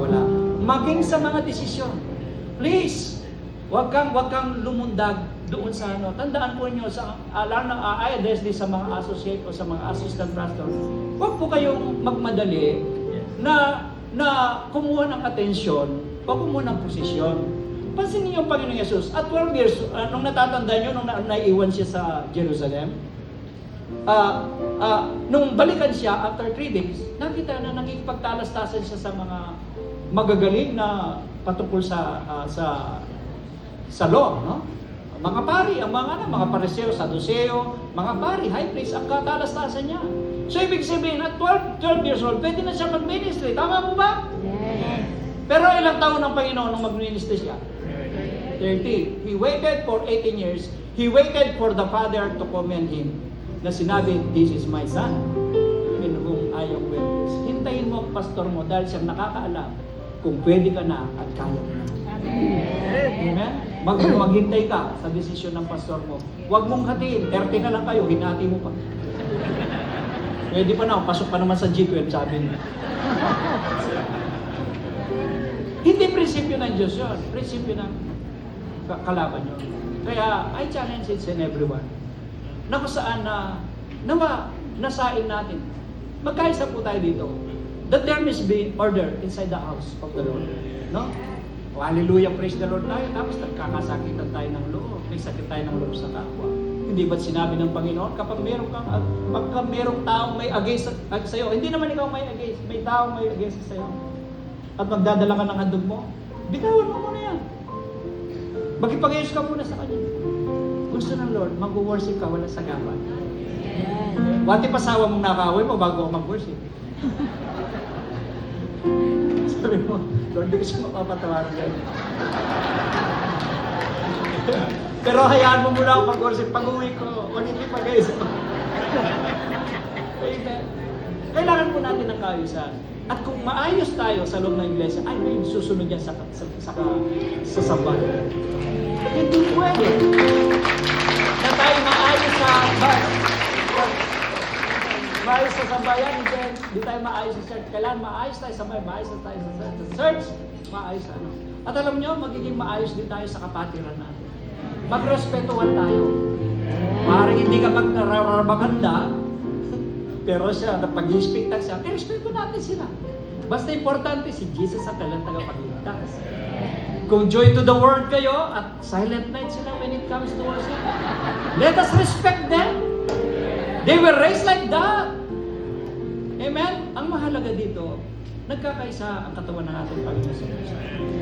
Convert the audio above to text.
mawala. Maging sa mga desisyon. Please, wag kang lumundag doon sa ano. Tandaan po niyo sa I address this sa mga associate o sa mga assistant pastor. Wag po kayong magmadali na kumuha ng atensyon o kumuha ng posisyon. Pansinin niyo ang Panginoong Yesus. At 12 years, nung natatanda niyo, nung naiwan siya sa Jerusalem, nung balikan siya after 3 days, nakita na nakikipagtalastasan siya sa mga magagaling na patungkol sa law, no? Mga pari, ang mga pariseo, saduseo, mga pari, high priest, ang katalastasan niya. So ibig sabihin, at 12 years old, pwede na siya mag-ministry. Tama mo ba? Yes. Pero ilang taon ng Panginoon nung mag-ministry siya? 30. He waited for 18 years. He waited for the Father to commend him. Na sinabi, this is my son, in whom I am well pleased. Hintayin mo ang pastor mo dahil siyang nakakaalam kung pwede ka na at kaya mo na. Amen? Maghintay ka sa desisyon ng pastor mo. Huwag mong hatiin. 30 na lang kayo, hinati mo pa. Pwede pa na, pasok pa naman sa G12, sabi niya. Hindi prinsipyo ng Diyos yun. Prinsipyo ng kalaban yun. Kaya, I challenge it and everyone. Na kung saan nasain natin. Magkaisa po tayo dito. That there must be order inside the house of the Lord. No? Oh, hallelujah, praise the Lord tayo. Tapos nagkakasakitan tayo ng loob. May sakit tayo ng loob sa kapwa. Hindi ba't sinabi ng Panginoon, kapag merong taong may against sa'yo, hindi naman ikaw may against, may taong may against sa'yo, at magdadala ka ng handog mo, bitawan mo muna yan. Magipag-ayos ka muna sa Kanya. Gusto ng Lord, mag-worship ka, wala sagapan. Wati pasawa mong nakaway mo bago ako mag-worship. Sabi mo, Lord, di ko siya mapapatawaran dyan. Pero hayaan mo muna ako mag-worship. Pag-uwi ko, magipag-ayos ako. Kailangan po natin ng kaayusan. At kung maayos tayo sa loob ng iglesia, ay may susunod yan sa sambahan. Hindi pwede na tayo maayos sa maayos sa sambahan, hindi tayo maayos sa church. Kailangan maayos tayo sa sambahan, maayos tayo sa church, maayos sa ano. At alam nyo, magiging maayos din tayo sa kapatiran natin. Magrespetuhan tayo. Parang hindi ka magkararamaganda, pero siya, pag-i-speak siya, respeto natin sila. Basta importante, si Jesus ang kailang tagapagligtas. Kung joy to the world kayo, at silent night sila when it comes to worship, let us respect them. They were raised like that. Amen? Ang mahalaga dito, nagkakaisa ang katawan ng ating Panginoon sa Diyos.